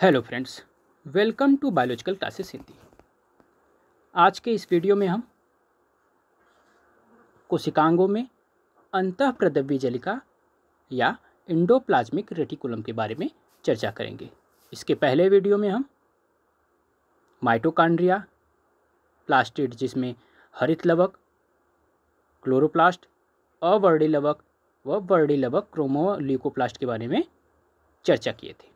Hello friends, welcome to biological classes Hindi. आज के इस वीडियो में हम कोशिकांगों में अंतःप्रद्रव्य जलिका या एंडोप्लाज्मिक रेटिकुलम के बारे में चर्चा करेंगे। इसके पहले वीडियो में हम माइटोकॉन्ड्रिया, प्लास्टिड जिसमें हरित लवक, क्लोरोप्लास्ट, अवर्णी लवक व वर्णी लवक क्रोमोल्यूकोप्लास्ट के बारे में चर्चा किए थे।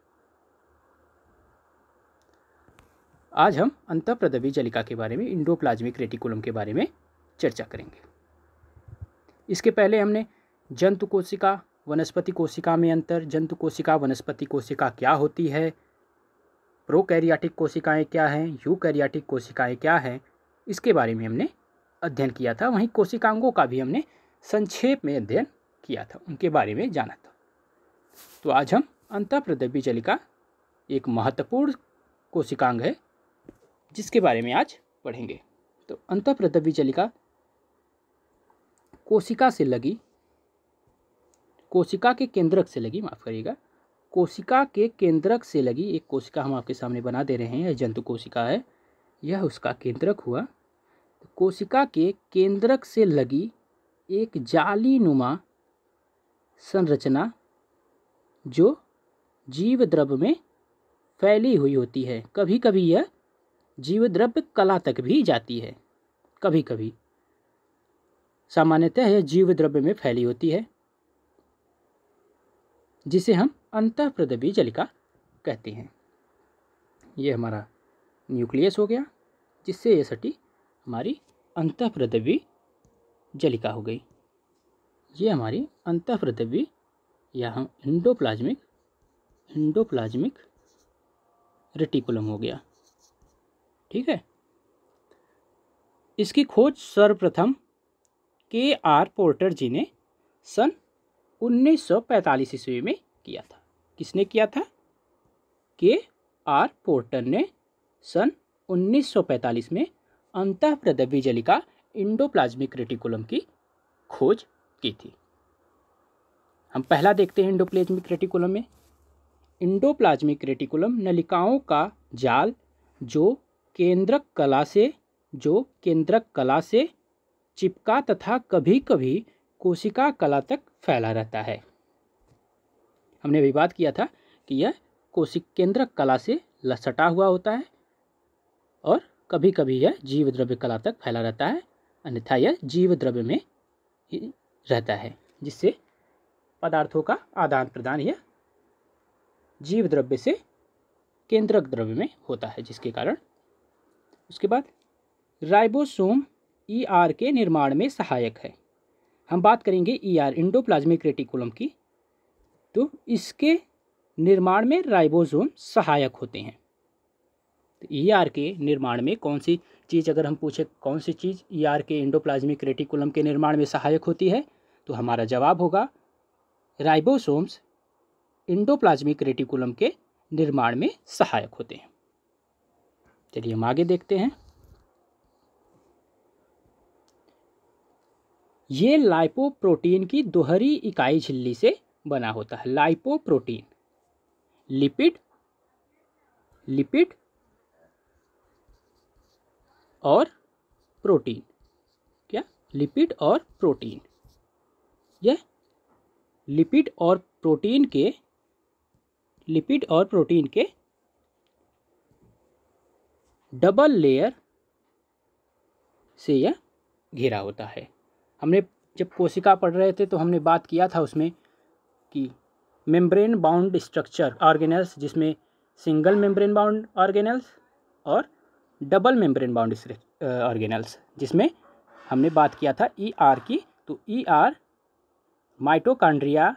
आज हम अंतःप्रद्रव्य जलिका के बारे में, एंडोप्लाज्मिक रेटिकुलम के बारे में चर्चा करेंगे। इसके पहले हमने जंतु कोशिका, वनस्पति कोशिका में अंतर, जंतु कोशिका, वनस्पति कोशिका क्या होती है, प्रोकैरियोटिक कोशिकाएं क्या हैं, यूकैरियोटिक कोशिकाएं क्या हैं, इसके बारे में हमने अध्ययन किया था। वहीं कोशिकांगों का भी हमने संक्षेप में अध्ययन किया था, उनके बारे में जाना था। तो आज हम अंतःप्रद्रव्य जलिका, एक महत्वपूर्ण कोशिकांग है जिसके बारे में आज पढ़ेंगे। तो अंतःप्रद्रव्य जलिका कोशिका से लगी, कोशिका के केंद्रक से लगी, माफ करिएगा, कोशिका के केंद्रक से लगी एक कोशिका हम आपके सामने बना दे रहे हैं। जंतु कोशिका है, यह उसका केंद्रक हुआ। तो कोशिका के केंद्रक से लगी एक जालीनुमा संरचना जो जीव द्रव्य में फैली हुई होती है। कभी कभी यह जीव द्रव्य कला तक भी जाती है, कभी कभी। सामान्यतः यह जीव द्रव्य में फैली होती है, जिसे हम अंतःप्रद्रव्य जलिका कहते हैं। यह हमारा न्यूक्लियस हो गया, जिससे यह सटी हमारी अंतःप्रद्रव्य जलिका हो गई। यह हमारी अंतःप्रद्रव्य या हम एंडोप्लाज्मिक रेटिकुलम हो गया। ठीक है। इसकी खोज सर्वप्रथम KR पोर्टर जी ने सन 1945 ईस्वी में किया था। किसने किया था? KR पोर्टर ने सन 1945 में अंतःप्रद्रव्य जलिका एंडोप्लाज्मिक रेटिकुलम की खोज की थी। हम पहला देखते हैं एंडोप्लाज्मिक रेटिकुलम में। एंडोप्लाज्मिक रेटिकुलम नलिकाओं का जाल जो केंद्रक कला से चिपका तथा कभी कभी कोशिका कला तक फैला रहता है। हमने अभी बात किया था कि यह केंद्रक कला से सटा हुआ होता है और कभी कभी यह जीव द्रव्य कला तक फैला रहता है, अन्यथा यह जीव द्रव्य में ही रहता है, जिससे पदार्थों का आदान प्रदान यह जीव द्रव्य से केंद्रक द्रव्य में होता है, जिसके कारण। उसके बाद राइबोसोम ER के निर्माण में सहायक है। हम बात करेंगे ER, एंडोप्लाज्मिक रेटिकुलम की। तो इसके निर्माण में राइबोसोम सहायक होते हैं। तो ER के निर्माण में कौन सी चीज़, अगर हम पूछे कौन सी चीज़ ER के एंडोप्लाज्मिक रेटिकुलम के निर्माण में सहायक होती है, तो हमारा जवाब होगा राइबोसोम्स एंडोप्लाज्मिक रेटिकुलम के निर्माण में सहायक होते हैं। चलिए हम आगे देखते हैं। ये लाइपोप्रोटीन की दोहरी इकाई झिल्ली से बना होता है। लाइपोप्रोटीन लिपिड और प्रोटीन, क्या? लिपिड और प्रोटीन। यह लिपिड और प्रोटीन के डबल लेयर से यह घिरा होता है। हमने जब कोशिका पढ़ रहे थे तो हमने बात किया था उसमें कि मेम्ब्रेन बाउंड स्ट्रक्चर ऑर्गेनेल्स, जिसमें सिंगल मेम्ब्रेन बाउंड ऑर्गेनेल्स और डबल मेम्ब्रेन बाउंड ऑर्गेनेल्स, जिसमें हमने बात किया था ER की। तो ER, माइटोकॉन्ड्रिया,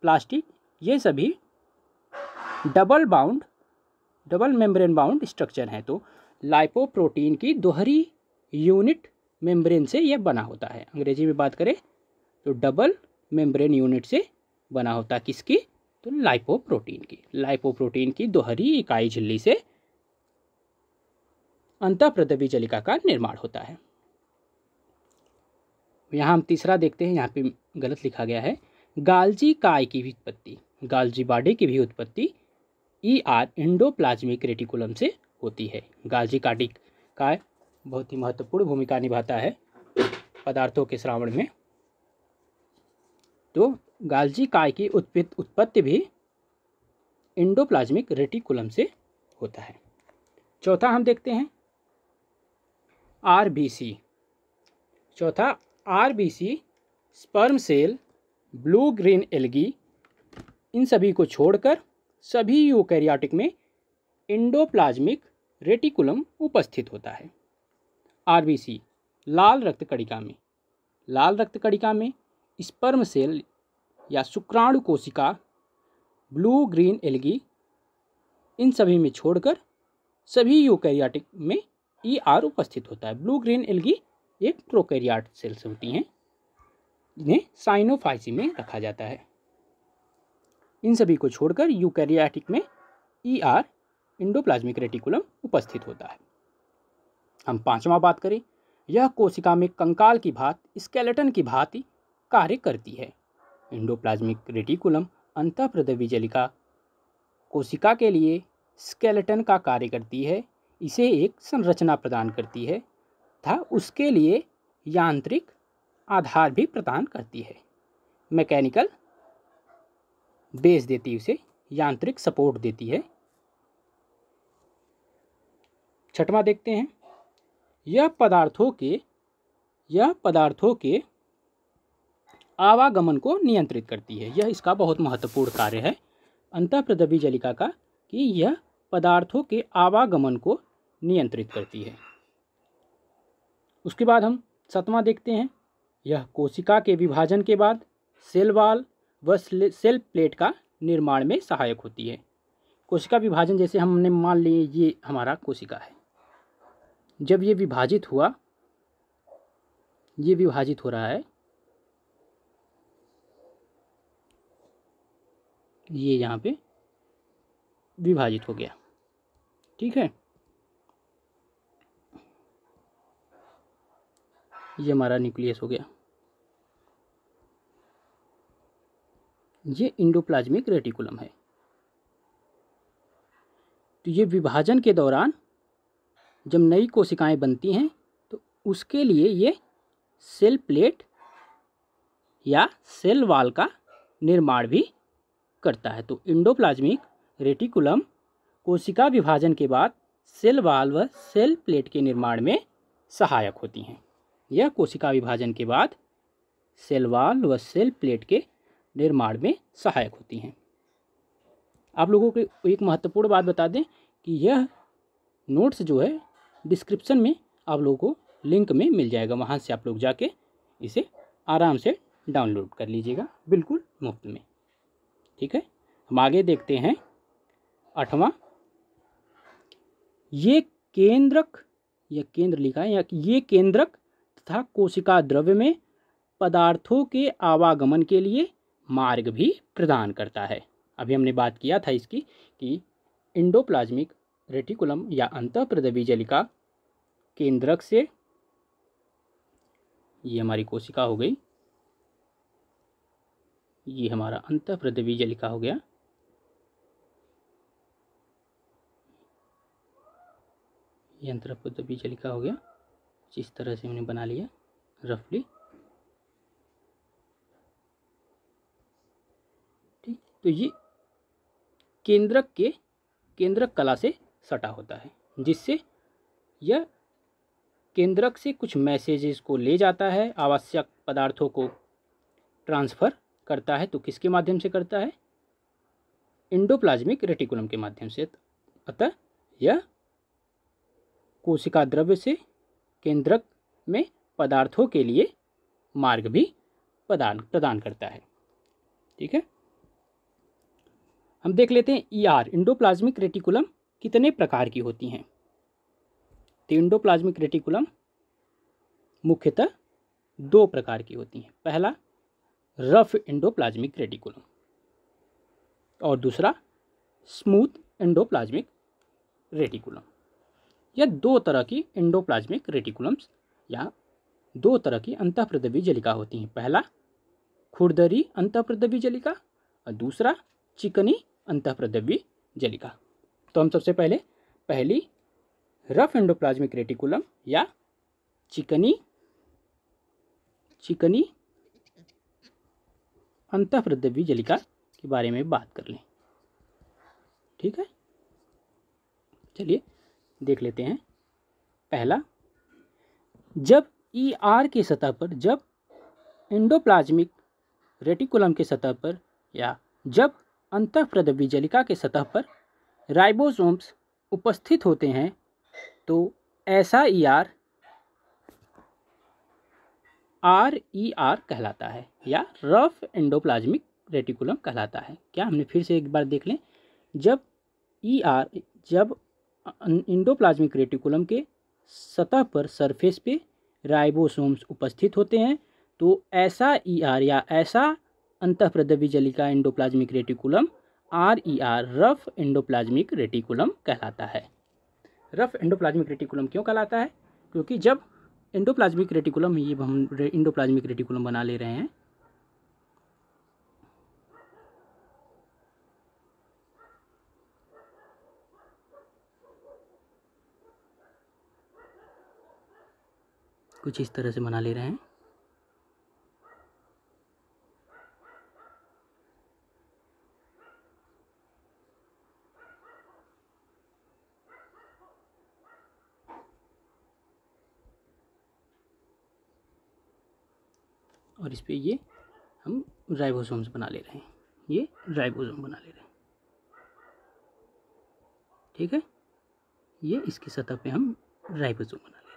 प्लास्टिड, ये सभी डबल मेम्ब्रेन बाउंड स्ट्रक्चर हैं। तो लाइपोप्रोटीन की दोहरी यूनिट मेम्ब्रेन से यह बना होता है। अंग्रेजी में बात करें तो डबल मेम्ब्रेन यूनिट से बना होता है। किसकी? तो लाइपोप्रोटीन की दोहरी इकाई झिल्ली से अंतःप्रद्रव्य जलिका का निर्माण होता है। यहाँ हम तीसरा देखते हैं, यहाँ पे गलत लिखा गया है। गाल्जी काय की भी उत्पत्ति, गाल्जी बॉडी की भी उत्पत्ति ER एंडोप्लाज्मिक रेटिकुलम से होती है। गाल्जी काय बहुत ही महत्वपूर्ण भूमिका निभाता है पदार्थों के श्रावण में। तो गाल्जी काय की उत्पत्ति भी एंडोप्लाज्मिक रेटिकुलम से होता है। चौथा हम देखते हैं RBC। चौथा RBC sperm cell, blue green algae, इन सभी को छोड़कर सभी यूकैरियोटिक में एंडोप्लाज्मिक रेटिकुलम उपस्थित होता है। RBC लाल रक्त कणिका में स्पर्म सेल या शुक्राणु कोशिका, ब्लू ग्रीन एल्गी, इन सभी में छोड़कर सभी यूकैरियोटिक में ER उपस्थित होता है। ब्लू ग्रीन एल्गी एक प्रोकैरियोट सेल्स होती हैं, इन्हें साइनोफाइसी में रखा जाता है। इन सभी को छोड़कर यूकैरियोटिक में ER एंडोप्लाज्मिक रेटिकुलम उपस्थित होता है। हम पांचवा बात करें, यह कोशिका में कंकाल की भांति, स्केलेटन की भांति कार्य करती है। एंडोप्लाज्मिक रेटिकुलम अंतःप्रदवी जलिका कोशिका के लिए स्केलेटन का कार्य करती है, इसे एक संरचना प्रदान करती है तथा उसके लिए यांत्रिक आधार भी प्रदान करती है। मैकेनिकल बेस देती है, उसे यांत्रिक सपोर्ट देती है। छठवां देखते हैं, यह पदार्थों के आवागमन को नियंत्रित करती है। यह इसका बहुत महत्वपूर्ण कार्य है अंतःप्रदवी जलिका का कि यह पदार्थों के आवागमन को नियंत्रित करती है। उसके बाद हम सातवां देखते हैं, यह कोशिका के विभाजन के बाद सेल वॉल व सेल प्लेट का निर्माण में सहायक होती है। कोशिका विभाजन जैसे हमने मान लिए ये हमारा कोशिका है, जब ये विभाजित हो रहा है, ये यहाँ पे विभाजित हो गया, ठीक है। ये हमारा न्यूक्लियस हो गया, ये एंडोप्लाज्मिक रेटिकुलम है। तो ये विभाजन के दौरान जब नई कोशिकाएं बनती हैं तो उसके लिए ये सेल प्लेट या सेल वॉल का निर्माण भी करता है। तो एंडोप्लाज्मिक रेटिकुलम कोशिका विभाजन के बाद सेल वॉल व सेल प्लेट के निर्माण में सहायक होती हैं। यह कोशिका विभाजन के बाद सेल वॉल व सेल प्लेट के निर्माण में सहायक होती हैं। आप लोगों को एक महत्वपूर्ण बात बता दें कि यह नोट्स जो है डिस्क्रिप्शन में आप लोगों को लिंक में मिल जाएगा, वहाँ से आप लोग जाके इसे आराम से डाउनलोड कर लीजिएगा, बिल्कुल मुफ्त में, ठीक है। हम आगे देखते हैं आठवां, ये केंद्रक लिखा है, ये केंद्रक तथा कोशिका द्रव्य में पदार्थों के आवागमन के लिए मार्ग भी प्रदान करता है। अभी हमने बात किया था इसकी कि एंडोप्लाज्मिक रेटिकुलम या अंतःप्रदवी जलिका केंद्रक से, ये हमारी कोशिका हो गई, ये हमारा अंतःप्रदवी जलिका हो गया, ये अंतःप्रदवी जलिका हो गया, जिस तरह से हमने बना लिया रफली, ठीक। तो ये केंद्रक कला से सटा होता है, जिससे यह केंद्रक से कुछ मैसेजेस को ले जाता है, आवश्यक पदार्थों को ट्रांसफ़र करता है। तो किसके माध्यम से करता है? एंडोप्लाज्मिक रेटिकुलम के माध्यम से। अतः यह कोशिका द्रव्य से केंद्रक में पदार्थों के लिए मार्ग भी प्रदान करता है, ठीक है। हम देख लेते हैं ER एंडोप्लाज्मिक रेटिकुलम कितने प्रकार की होती हैं। तो एंडोप्लाज्मिक रेटिकुलम मुख्यतः दो प्रकार की होती हैं। पहला रफ एंडोप्लाज्मिक रेटिकुलम और दूसरा स्मूथ एंडोप्लाज्मिक रेटिकुलम। यह दो तरह की एंडोप्लाज्मिक रेटिकुलम्स या दो तरह की अंतःप्रदवी जलिका होती हैं। पहला खुरदरी अंतःप्रदवी जलिका और दूसरा चिकनी अंतःप्रदवी जलिका। तो हम सबसे पहले पहली रफ एंडोप्लाज्मिक रेटिकुलम या चिकनी अंतःप्रद्रव्य जलिका के बारे में बात कर लें। ठीक है, चलिए देख लेते हैं। पहला, जब ER के सतह पर, जब एंडोप्लाज्मिक रेटिकुलम के सतह पर या जब अंतःप्रद्रव्य जलिका के सतह पर राइबोसोम्स उपस्थित होते हैं तो ऐसा ER RER कहलाता है या रफ एंडोप्लाज्मिक रेटिकुलम कहलाता है। क्या, हमने फिर से एक बार देख लें। जब एंडोप्लाज्मिक रेटिकुलम के सतह पर, सरफेस पे राइबोसोम्स उपस्थित होते हैं तो ऐसा ER या ऐसा अंतःप्रद्रव्य जलिका endoplasmic reticulum RER rough endoplasmic reticulum कहलाता है। रफ एंडोप्लाज्मिक रेटिकुलम क्यों कहलाता है? क्योंकि जब एंडोप्लाज्मिक रेटिकुलम, ये हम एंडोप्लाज्मिक रेटिकुलम बना ले रहे हैं, कुछ इस तरह से बना ले रहे हैं। और इस पे ये हम राइबोसोम्स बना ले रहे हैं, ये राइबोसोम बना ले रहे हैं। ठीक है, ये इसकी सतह पे हम राइबोसोम बना ले रहे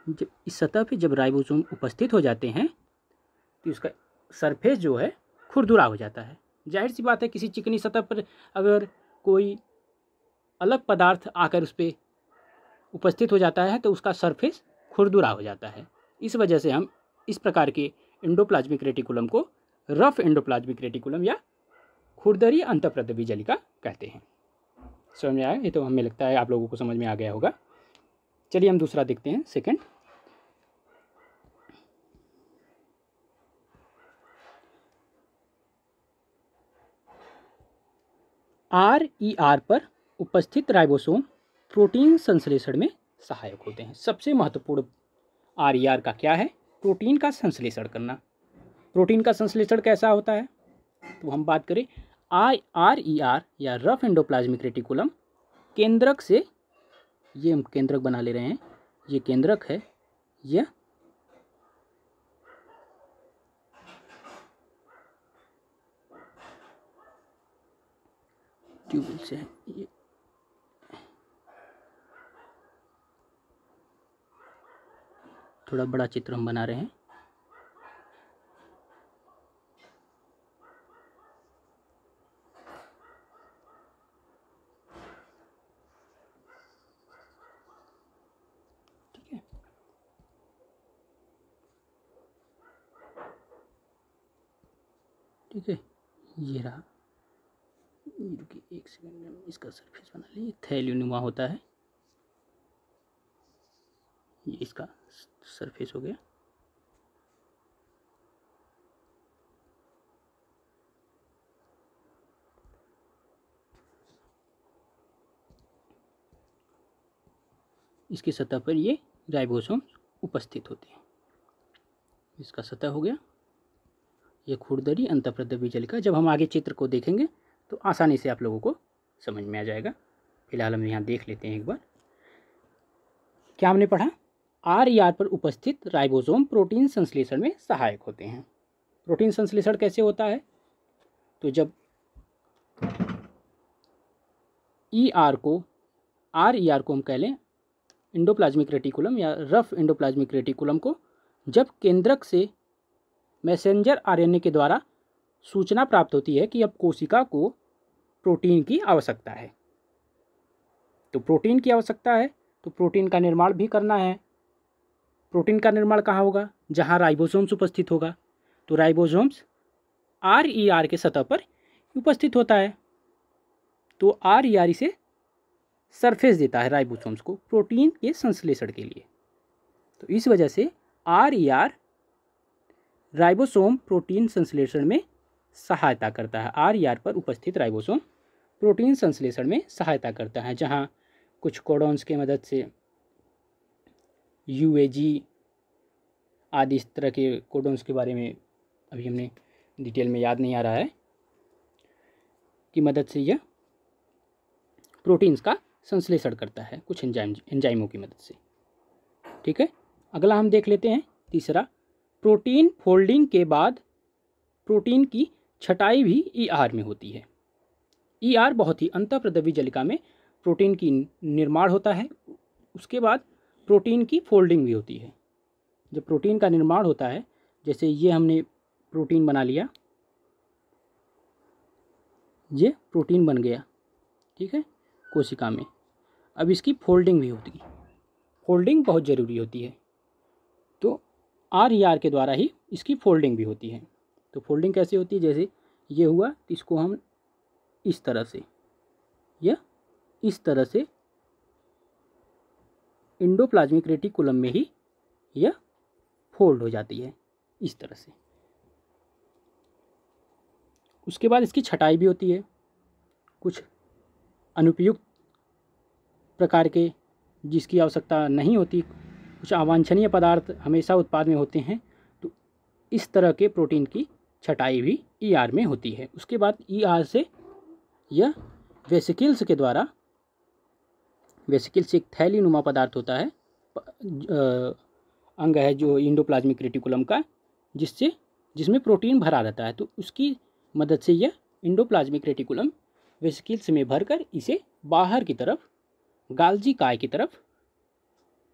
हैं। जब इस सतह पे जब राइबोसोम उपस्थित हो जाते हैं तो इसका सरफेस जो है खुरदुरा हो जाता है। जाहिर सी बात है, किसी चिकनी सतह पर अगर कोई अलग पदार्थ आकर उस पर उपस्थित हो जाता है तो उसका सरफेस खुरदुरा हो जाता है। इस वजह से हम इस प्रकार के एंडोप्लाज्मिक रेटिकुलम को रफ एंडोप्लाज्मिक रेटिकुलम या खुरदरी अंतःप्रद्रव्य जलिका कहते हैं। समझ में आया? ये तो हमें लगता है आप लोगों को समझ में आ गया होगा। चलिए हम दूसरा देखते हैं, सेकंड। RER पर उपस्थित राइबोसोम प्रोटीन संश्लेषण में सहायक होते हैं। सबसे महत्वपूर्ण RER का क्या है? प्रोटीन का संश्लेषण करना। प्रोटीन का संश्लेषण कैसा होता है? तो हम बात करें RER या रफ एंडोप्लाज्मिक रेटिकुलम केंद्रक से, ये हम केंद्रक बना ले रहे हैं, ये केंद्रक है, यह ट्यूबुल से है, ये थोड़ा बड़ा चित्र हम बना रहे हैं। ठीक है, ठीक है, ये रहा। रुकिए एक सेकंड, में इसका सरफेस बना लीजिए। थैलियोनुमा होता है, ये इसका सरफेस हो गया। इसकी सतह पर ये राइबोसोम उपस्थित होते हैं। इसका सतह हो गया, ये खुरदरी अंतःप्रद्रव्य जलिका। जब हम आगे चित्र को देखेंगे तो आसानी से आप लोगों को समझ में आ जाएगा। फिलहाल हम यहाँ देख लेते हैं एक बार। क्या हमने पढ़ा? RER पर उपस्थित राइबोसोम प्रोटीन संश्लेषण में सहायक होते हैं। प्रोटीन संश्लेषण कैसे होता है? तो जब RER को हम कह लें एंडोप्लाज्मिक रेटिकुलम या रफ एंडोप्लाज्मिक रेटिकुलम को, जब केंद्रक से मैसेंजर RNA के द्वारा सूचना प्राप्त होती है कि अब कोशिका को प्रोटीन की आवश्यकता है, तो प्रोटीन की आवश्यकता है तो प्रोटीन का निर्माण भी करना है। प्रोटीन का निर्माण कहाँ होगा? जहाँ राइबोसोम्स उपस्थित होगा। तो राइबोसोम्स RER के सतह पर उपस्थित होता है, तो RER इसे सरफेस देता है राइबोसोम्स को प्रोटीन के संश्लेषण के लिए। तो इस वजह से RER राइबोसोम प्रोटीन संश्लेषण में सहायता करता है। RER पर उपस्थित राइबोसोम प्रोटीन संश्लेषण में सहायता करता है, जहाँ कुछ कोडॉन्स की मदद से UAG आदि इस तरह के कोडॉन्स के बारे में अभी हमने डिटेल में याद नहीं आ रहा है, की मदद से यह प्रोटीन्स का संश्लेषण करता है कुछ एंजाइमों की मदद से। ठीक है, अगला हम देख लेते हैं तीसरा, प्रोटीन फोल्डिंग के बाद प्रोटीन की छटाई भी ER में होती है। ER बहुत ही अंतःप्रदवी जलिका में प्रोटीन की निर्माण होता है, उसके बाद प्रोटीन की फोल्डिंग भी होती है। जब प्रोटीन का निर्माण होता है, जैसे ये हमने प्रोटीन बना लिया, ये प्रोटीन बन गया, ठीक है, कोशिका में। अब इसकी फोल्डिंग भी होती है, फोल्डिंग बहुत ज़रूरी होती है, तो RER के द्वारा ही इसकी फोल्डिंग भी होती है। तो फोल्डिंग कैसे होती है, जैसे ये हुआ तो इसको हम इस तरह से या इस तरह से एंडोप्लाज्मिक रेटिकुलम में ही यह फोल्ड हो जाती है, इस तरह से। उसके बाद इसकी छटाई भी होती है, कुछ अनुपयुक्त प्रकार के जिसकी आवश्यकता नहीं होती, कुछ अवांछनीय पदार्थ हमेशा उत्पाद में होते हैं, तो इस तरह के प्रोटीन की छटाई भी ER में होती है। उसके बाद ER से यह वेसिकल्स के द्वारा, वेसिकल्स एक थैलीनुमा पदार्थ होता है, अंग है जो एंडोप्लाज्मिक रेटिकुलम का, जिसमें प्रोटीन भरा रहता है, तो उसकी मदद से यह एंडोप्लाज्मिक रेटिकुलम वेसिकल्स में भरकर इसे बाहर की तरफ गाल्जी काय की तरफ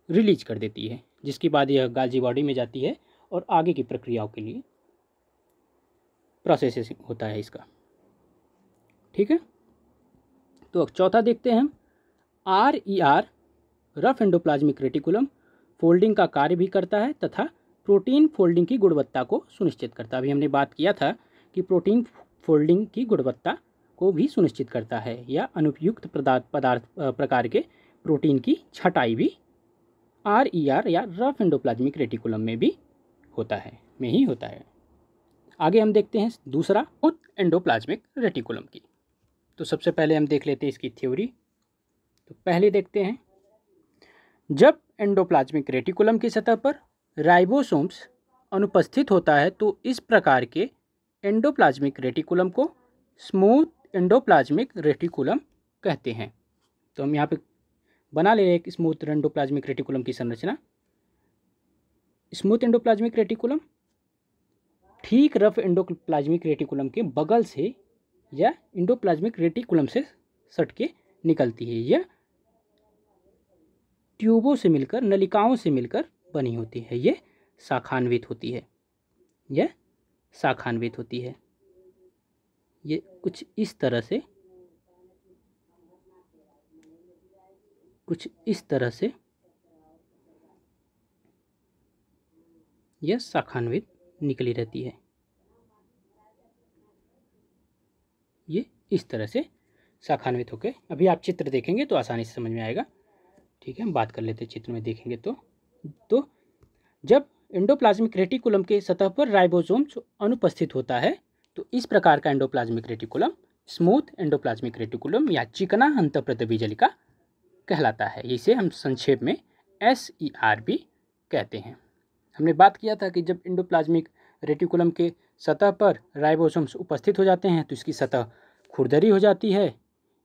रिलीज कर देती है, जिसके बाद यह गाल्जी बॉडी में जाती है और आगे की प्रक्रियाओं के लिए प्रोसेसिंग होता है इसका। ठीक है, तो अब चौथा देखते हैं हम, RER rough endoplasmic reticulum folding का कार्य भी करता है तथा प्रोटीन फोल्डिंग की गुणवत्ता को सुनिश्चित करता है। अभी हमने बात किया था कि प्रोटीन फोल्डिंग की गुणवत्ता को भी सुनिश्चित करता है, या अनुपयुक्त प्रकार के प्रोटीन की छटाई भी RER या रफ एंडोप्लाज्मिक रेटिकुलम में भी होता है, आगे हम देखते हैं दूसरा, एंडोप्लाज्मिक रेटिकुलम की। तो सबसे पहले हम देख लेते हैं इसकी थ्योरी। तो पहले देखते हैं, जब एंडोप्लाज्मिक रेटिकुलम की सतह पर राइबोसोम्स अनुपस्थित होता है तो इस प्रकार के एंडोप्लाज्मिक रेटिकुलम को स्मूथ एंडोप्लाज्मिक रेटिकुलम कहते हैं। तो हम यहाँ पे बना ले रहे हैं एक स्मूथ एंडोप्लाज्मिक रेटिकुलम की संरचना। स्मूथ एंडोप्लाज्मिक रेटिकुलम ठीक रफ एंडोप्लाज्मिक रेटिकुलम के बगल से या एंडोप्लाज्मिक रेटिकुलम से सट के निकलती है। यह ट्यूबों से मिलकर, नलिकाओं से मिलकर बनी होती है। यह शाखान्वित होती है, ये कुछ इस तरह से यह शाखान्वित निकली रहती है। ये इस तरह से शाखान्वित होकर, अभी आप चित्र देखेंगे तो आसानी से समझ में आएगा। ठीक है, हम बात कर लेते हैं, चित्र में देखेंगे तो जब एंडोप्लाज्मिक रेटिकुलम के सतह पर राइबोसोम्स अनुपस्थित होता है तो इस प्रकार का endoplasmic reticulum smooth endoplasmic reticulum या चिकना अंतःप्रदवी जलिका कहलाता है। इसे हम संक्षेप में SER भी कहते हैं। हमने बात किया था कि जब एंडोप्लाज्मिक रेटिकुलम के सतह पर राइबोसोम्स उपस्थित हो जाते हैं तो इसकी सतह खुरदरी हो जाती है।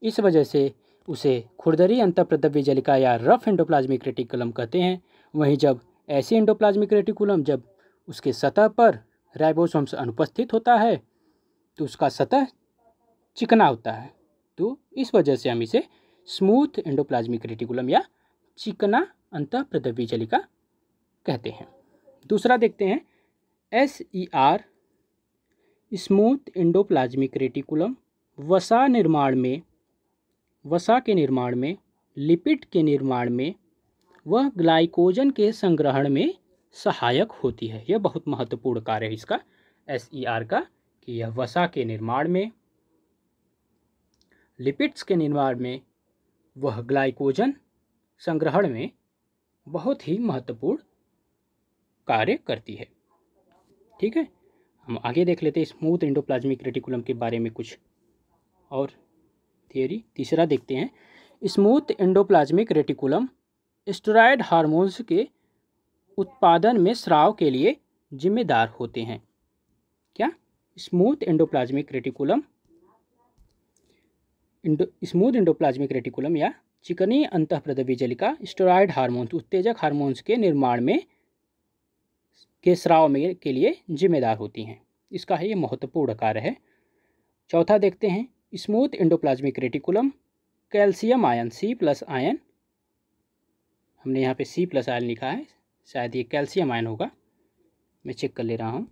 इस वजह से उसे खुरदरी अंतःप्रदवी जलिका या रफ एंडोप्लाज्मिक रेटिकुलम कहते हैं। वहीं जब ऐसे एंडोप्लाज्मिक रेटिकुलम जब उसके सतह पर राइबोसोम्स अनुपस्थित होता है तो उसका सतह चिकना होता है, तो इस वजह से हम इसे स्मूथ एंडोप्लाज्मिक रेटिकुलम या चिकना अंतःप्रदवी जलिका कहते हैं। दूसरा देखते हैं, SER स्मूथ एंडोप्लाज्मिक रेटिकुलम वसा के निर्माण में, लिपिड के निर्माण में, वह ग्लाइकोजन के संग्रहण में सहायक होती है। यह बहुत महत्वपूर्ण कार्य है इसका, SER का, कि यह वसा के निर्माण में, लिपिड्स के निर्माण में, वह ग्लाइकोजन संग्रहण में बहुत ही महत्वपूर्ण कार्य करती है। ठीक है, हम आगे देख लेते हैं स्मूथ एंडोप्लाज्मिक रेटिकुलम के बारे में कुछ और थियरी। तीसरा देखते हैं, smooth endoplasmic reticulum steroid hormones के उत्पादन में स्राव के लिए जिम्मेदार होते हैं। क्या? स्मूथ एंडोप्लाज्मिक रेटिकुलम या चिकनी अंतःप्रद्रवी जलिका स्टेरॉयड हार्मोन्स उत्तेजक हार्मोन्स के निर्माण में के स्राव में के लिए जिम्मेदार होती हैं। इसका ये महत्वपूर्ण कार्य है। चौथा देखते हैं, smooth endoplasmic reticulum calcium ion C+ ion, हमने यहाँ पे C+ आयन लिखा है, शायद ये कैल्शियम आयन होगा, मैं चेक कर ले रहा हूँ।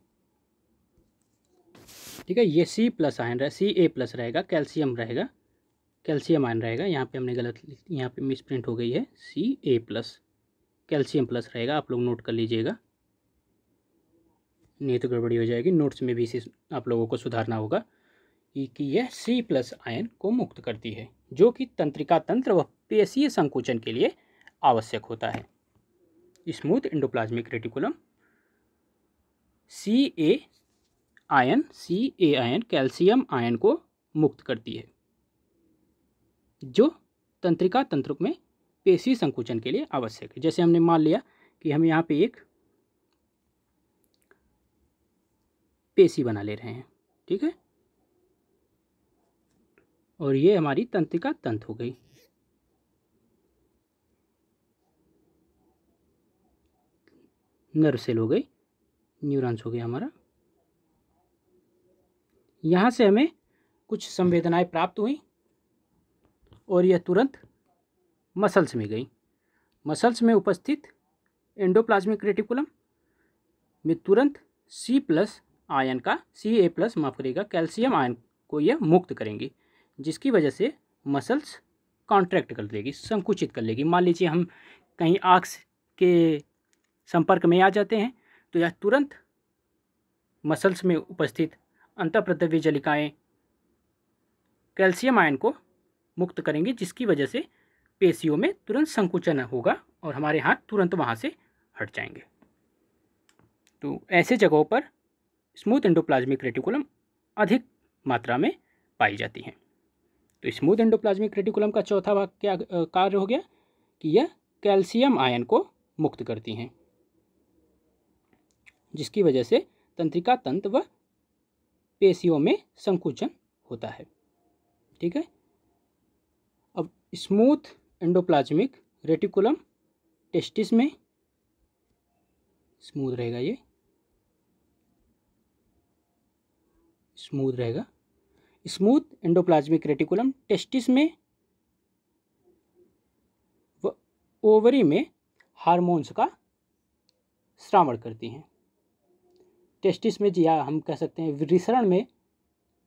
ठीक है, ये C+ आयन Ca+ रहेगा, कैल्शियम रहेगा, कैल्शियम आयन रहेगा। यहाँ पे हमने गलत, यहाँ पे मिसप्रिंट हो गई है, Ca+, कैल्शियम प्लस रहेगा, आप लोग नोट कर लीजिएगा, नहीं तो गड़बड़ी हो जाएगी। नोट्स में भी इसे आप लोगों को सुधारना होगा कि यह C+ आयन को मुक्त करती है, जो कि तंत्रिका तंत्र व पेशीय संकुचन के लिए आवश्यक होता है। Smooth endoplasmic reticulum Ca ion calcium ion को मुक्त करती है, जो तंत्रिका तंत्र में पेशी संकुचन के लिए आवश्यक है। जैसे हमने मान लिया कि हम यहाँ पे एक पेशी बना ले रहे हैं, ठीक है, और ये हमारी तंत्रिका तंत्र हो गई। नर्व सेल हो गई, न्यूरॉन्स हो गया हमारा। यहाँ से हमें कुछ संवेदनाएं प्राप्त हुई और यह तुरंत मसल्स में गई। मसल्स में उपस्थित एंडोप्लाज्मिक रेटिकुलम में तुरंत C+ आयन का Ca+ माफ करिएगा कैल्शियम आयन को यह मुक्त करेंगी, जिसकी वजह से मसल्स कॉन्ट्रैक्ट कर देगी, संकुचित कर लेगी। मान लीजिए हम कहीं आँख के संपर्क में आ जाते हैं तो यह तुरंत मसल्स में उपस्थित अंतःप्रद्रवी जलिकाएं कैल्शियम आयन को मुक्त करेंगी, जिसकी वजह से पेशियों में तुरंत संकुचन होगा और हमारे हाथ तुरंत वहाँ से हट जाएंगे। तो ऐसे जगहों पर स्मूथ एंडोप्लाज्मिक रेटिकुलम अधिक मात्रा में पाई जाती हैं। तो स्मूथ एंडोप्लाज्मिक रेटिकुलम का चौथा भाग क्या कार्य हो गया कि यह कैल्शियम आयन को मुक्त करती हैं, जिसकी वजह से तंत्रिका तंत्र व पेशियों में संकुचन होता है। ठीक है, अब स्मूथ एंडोप्लाज्मिक रेटिकुलम टेस्टिस में स्मूथ रहेगा, ये स्मूथ रहेगा। स्मूथ एंडोप्लाज्मिक रेटिकुलम टेस्टिस में व ओवरी में हार्मोन्स का स्रावण करती हैं। टेस्टिस में जी हम कह सकते हैं विसरण में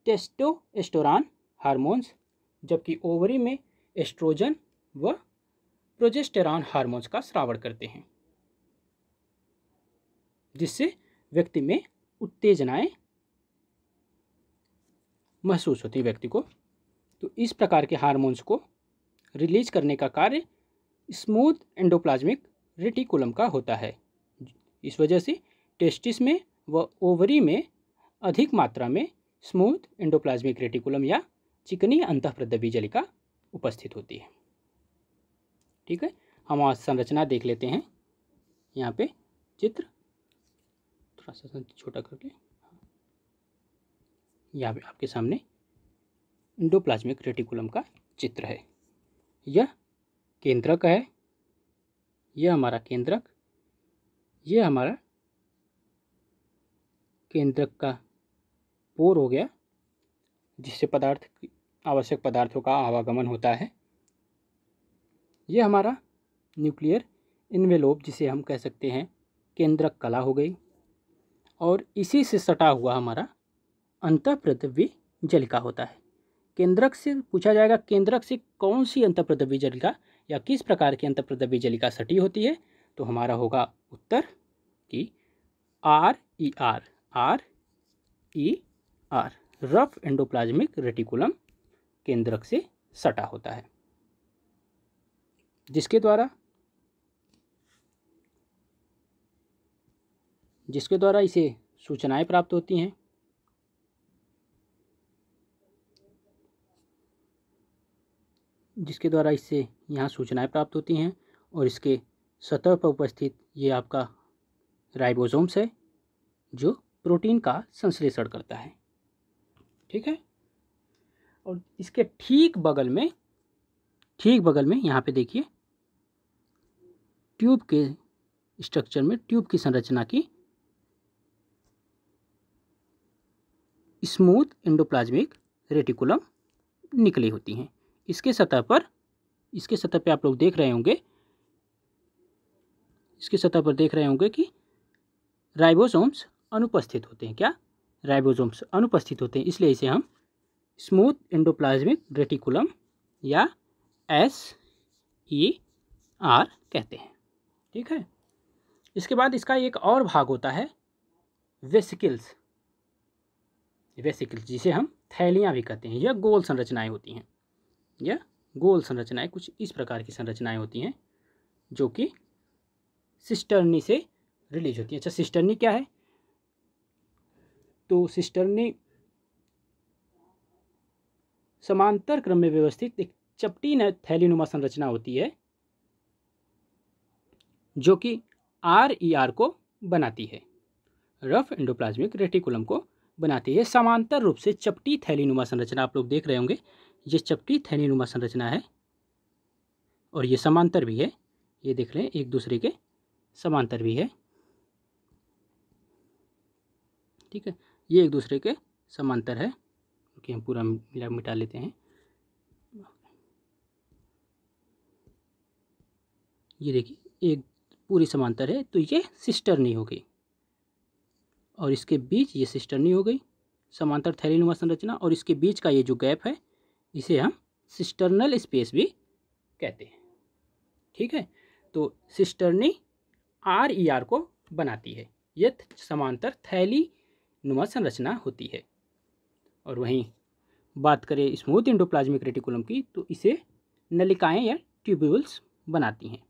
टेस्टोस्टेरोन हार्मोन्स, जबकि ओवरी में एस्ट्रोजन व प्रोजेस्टेरॉन हार्मोन्स का स्रावण करते हैं, जिससे व्यक्ति में उत्तेजनाएं महसूस होती है व्यक्ति को। तो इस प्रकार के हार्मोन्स को रिलीज करने का कार्य स्मूथ एंडोप्लाज्मिक रेटिकुलम का होता है। इस वजह से टेस्टिस में व ओवरी में अधिक मात्रा में स्मूथ एंडोप्लाज्मिक रेटिकुलम या चिकनी अंतःप्रद्रवी जलिका उपस्थित होती है। ठीक है, हम आज संरचना देख लेते हैं। यहाँ पे चित्र थोड़ा सा छोटा करके, यहाँ पे आपके सामने एंडोप्लाज्मिक रेटिकुलम का चित्र है। यह केंद्रक है, यह हमारा केंद्रक, यह हमारा केंद्रक का पोर हो गया, जिससे आवश्यक पदार्थों का आवागमन होता है। यह हमारा न्यूक्लियर इन्वेलोप, जिसे हम कह सकते हैं केंद्रक कला हो गई, और इसी से सटा हुआ हमारा अंतःप्रद्रवी जलिका होता है। केंद्रक से पूछा जाएगा, केंद्रक से कौन सी अंतःप्रद्रवी जलिका या किस प्रकार की अंतःप्रद्रवी जलिका सटी होती है, तो हमारा होगा उत्तर की RER रफ एंडोप्लाज्मिक रेटिकुलम केंद्रक से सटा होता है, जिसके द्वारा इसे सूचनाएं प्राप्त होती हैं। जिसके द्वारा इससे यहाँ सूचनाएं प्राप्त होती हैं, और इसके सतह पर उपस्थित ये आपका राइबोसोम्स है जो प्रोटीन का संश्लेषण करता है। ठीक है, और इसके ठीक बगल में यहाँ पे देखिए ट्यूब के स्ट्रक्चर में, ट्यूब की संरचना की स्मूथ एंडोप्लाज्मिक रेटिकुलम निकली होती हैं। इसके सतह पे आप लोग देख रहे होंगे कि राइबोसोम्स अनुपस्थित होते हैं। क्या? राइबोसोम्स अनुपस्थित होते हैं, इसलिए इसे हम स्मूथ एंडोप्लाज्मिक रेटिकुलम या SER कहते हैं। ठीक है, इसके बाद इसका एक और भाग होता है वेसिकल्स, जिसे हम थैलियाँ भी कहते हैं। यह गोल संरचनाएं होती हैं, कुछ इस प्रकार की संरचनाएं होती हैं जो कि सिस्टर्नी से रिलीज होती है। अच्छा, सिस्टर्नी क्या है? तो सिस्टर्नी समांतर क्रम में व्यवस्थित एक चपटी थैलीनुमा संरचना होती है जो कि RER को बनाती है, रफ एंडोप्लाज्मिक रेटिकुलम को बनाती है। समांतर रूप से चपटी थैलीनुमा संरचना आप लोग देख रहे होंगे, ये चपटी थैलीनुमा संरचना है और ये समांतर भी है। ये देख रहे हैं, एक दूसरे के समांतर भी है। ठीक है, ये एक दूसरे के समांतर है, क्योंकि हम पूरा मिटा लेते हैं। ये देखिए, एक पूरी समांतर है, तो ये सिस्टर्नी हो गई, और इसके बीच ये सिस्टर्नी हो गई, समांतर थैलीनुमा संरचना, और इसके बीच का ये जो गैप है इसे हम सिस्टर्नल स्पेस भी कहते हैं। ठीक है, तो सिस्टर्नी RER को बनाती है, यह समांतर थैलीनुमा संरचना होती है। और वहीं बात करें स्मूथ एंडोप्लाज्मिक रेटिकुलम की, तो इसे नलिकाएं या ट्यूब्यूल्स बनाती हैं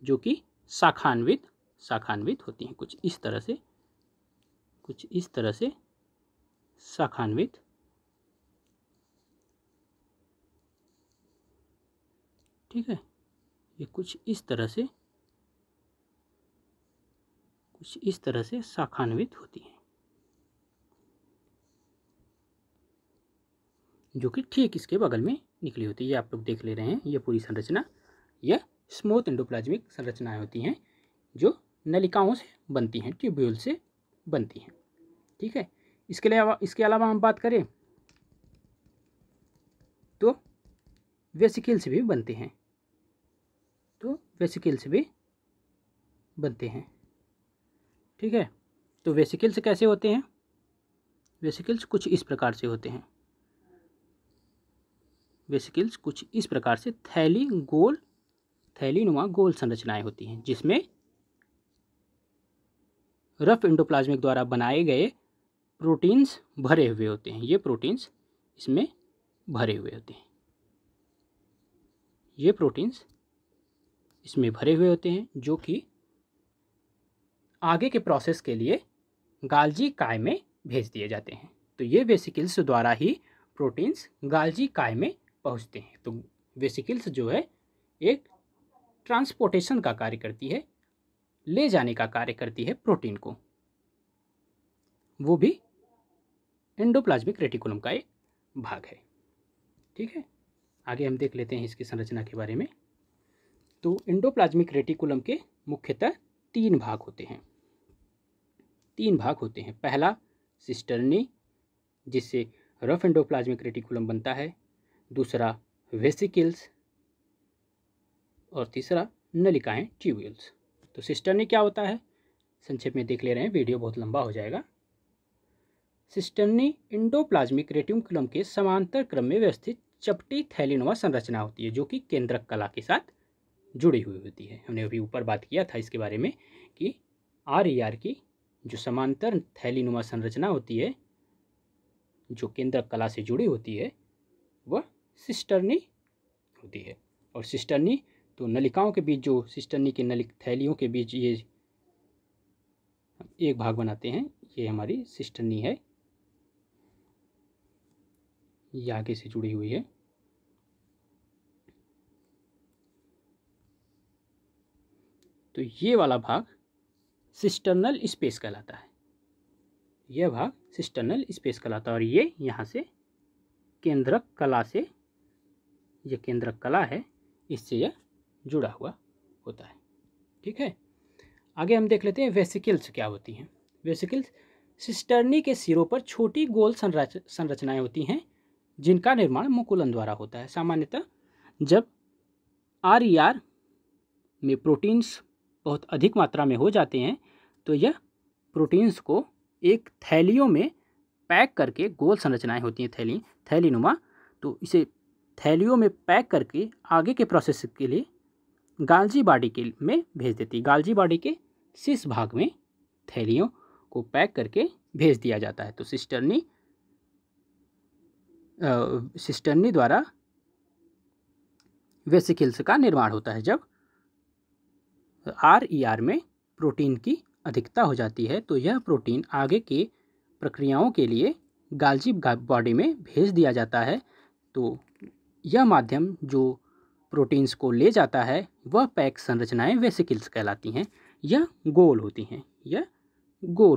जो कि शाखान्वित होती हैं, कुछ इस तरह से शाखान्वित। ठीक है, ये कुछ इस तरह से शाखान्वित होती हैं, जो कि ठीक इसके बगल में निकली होती है। ये आप लोग देख ले रहे हैं, ये पूरी संरचना, यह स्मूथ एंडोप्लाज्मिक संरचनाएं होती हैं जो नलिकाओं से बनती हैं, ट्यूब्यूल से बनती हैं। ठीक है, इसके अलावा हम बात करें तो वेसिकल्स भी बनते हैं, ठीक है, तो वेसिकल्स कैसे होते हैं? वेसिकल्स कुछ इस प्रकार से होते हैं। वेसिकल्स कुछ इस प्रकार से थैलीनुमा गोल संरचनाएं होती हैं जिसमें रफ एंडोप्लाज्मिक द्वारा बनाए गए प्रोटीन्स भरे हुए होते हैं। ये प्रोटीन्स इसमें भरे हुए होते हैं, जो कि आगे के प्रोसेस के लिए गाल्जी काय में भेज दिए जाते हैं। तो ये वेसिकल्स द्वारा ही प्रोटीन्स गाल्जी काय में पहुंचते हैं। तो वेसिकल्स जो है एक ट्रांसपोर्टेशन का कार्य करती है, ले जाने का कार्य करती है प्रोटीन को, वो भी एंडोप्लाज्मिक रेटिकुलम का एक भाग है। ठीक है, आगे हम देख लेते हैं इसकी संरचना के बारे में। तो एंडोप्लाज्मिक रेटिकुलम के मुख्यतः तीन भाग होते हैं। पहला सिस्टर्नी, जिससे रफ एंडोप्लाज्मिक रेटिकुलम बनता है। दूसरा वेसिकल्स, और तीसरा नलिकाएं, ट्यूब्यूल्स। तो सिस्टर्नी क्या होता है, संक्षेप में देख ले रहे हैं, वीडियो बहुत लंबा हो जाएगा। सिस्टर्नी एंडोप्लाज्मिक रेटिकुलम के समांतर क्रम में व्यवस्थित चपटी थैलीनुमा संरचना होती है जो कि केंद्रक कला के साथ जुड़ी हुई होती है। हमने अभी ऊपर बात किया था इसके बारे में कि RER की जो समांतर थैलीनुमा संरचना होती है जो केंद्रक कला से जुड़ी होती है वह सिस्टर्नी होती है। और सिस्टर्नी तो नलिकाओं के बीच, जो सिस्टर्नी के नलिक थैलियों के बीच ये एक भाग बनाते हैं, ये हमारी सिस्टर्नी है, ये आगे से जुड़ी हुई है। तो ये वाला भाग सिस्टर्नल स्पेस कहलाता है। यह भाग सिस्टर्नल स्पेस कहलाता है और ये यहाँ से केंद्रक कला से, ये केंद्रक कला है, इससे यह जुड़ा हुआ होता है। ठीक है, आगे हम देख लेते हैं वेसिकल्स क्या होती हैं। वेसिकल्स सिस्टर्नी के सिरों पर छोटी गोल संरचनाएं होती हैं जिनका निर्माण मुकुलन द्वारा होता है। सामान्यतः जब RER में प्रोटीन्स बहुत अधिक मात्रा में हो जाते हैं तो यह प्रोटीन्स को एक थैलियों में पैक करके, गोल संरचनाएं होती हैं थैलीनुमा, तो इसे थैलियों में पैक करके आगे के प्रोसेस के लिए गाल्जी बॉडी के में भेज देती है। गाल्जी बॉडी के शीर्ष भाग में थैलियों को पैक करके भेज दिया जाता है। तो सिस्टर्नी द्वारा वेसिकल्स का निर्माण होता है। जब RER में प्रोटीन की अधिकता हो जाती है तो यह प्रोटीन आगे के प्रक्रियाओं के लिए गाल्जी बॉडी में भेज दिया जाता है। तो यह माध्यम जो प्रोटीन्स को ले जाता है वह पैक संरचनाएं वेसिकल्स कहलाती हैं। यह गोल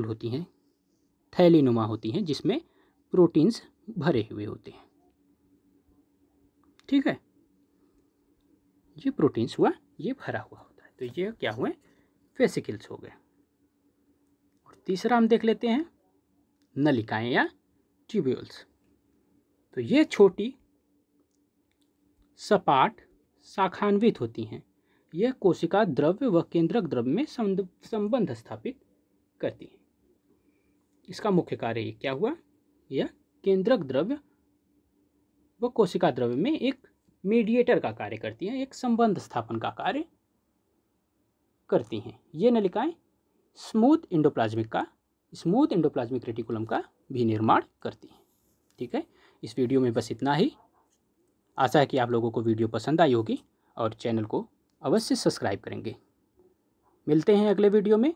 होती हैं, थैलीनुमा होती हैं, जिसमें प्रोटीन्स भरे हुए होते हैं। ठीक है, ये प्रोटीन्स हुआ, ये भरा हुआ होता है। तो ये क्या हुए, वेसिकल्स हो गए। और तीसरा हम देख लेते हैं नलिकाएं या ट्यूब्यूल्स। तो ये छोटी सपाट शाखान्वित होती हैं। यह कोशिका द्रव्य व केंद्रक द्रव्य में संबंध स्थापित करती हैं। इसका मुख्य कार्य क्या हुआ, यह केंद्रक द्रव्य व कोशिका द्रव्य में एक मीडिएटर का कार्य करती हैं, एक संबंध स्थापन का कार्य करती हैं। ये नलिकाएं स्मूथ एंडोप्लाज्मिक रेटिकुलम का भी निर्माण करती हैं। ठीक है, इस वीडियो में बस इतना ही। आशा है कि आप लोगों को वीडियो पसंद आई होगी और चैनल को अवश्य सब्सक्राइब करेंगे। मिलते हैं अगले वीडियो में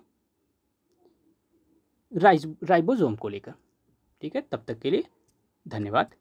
राइबोसोम को लेकर। ठीक है, तब तक के लिए धन्यवाद।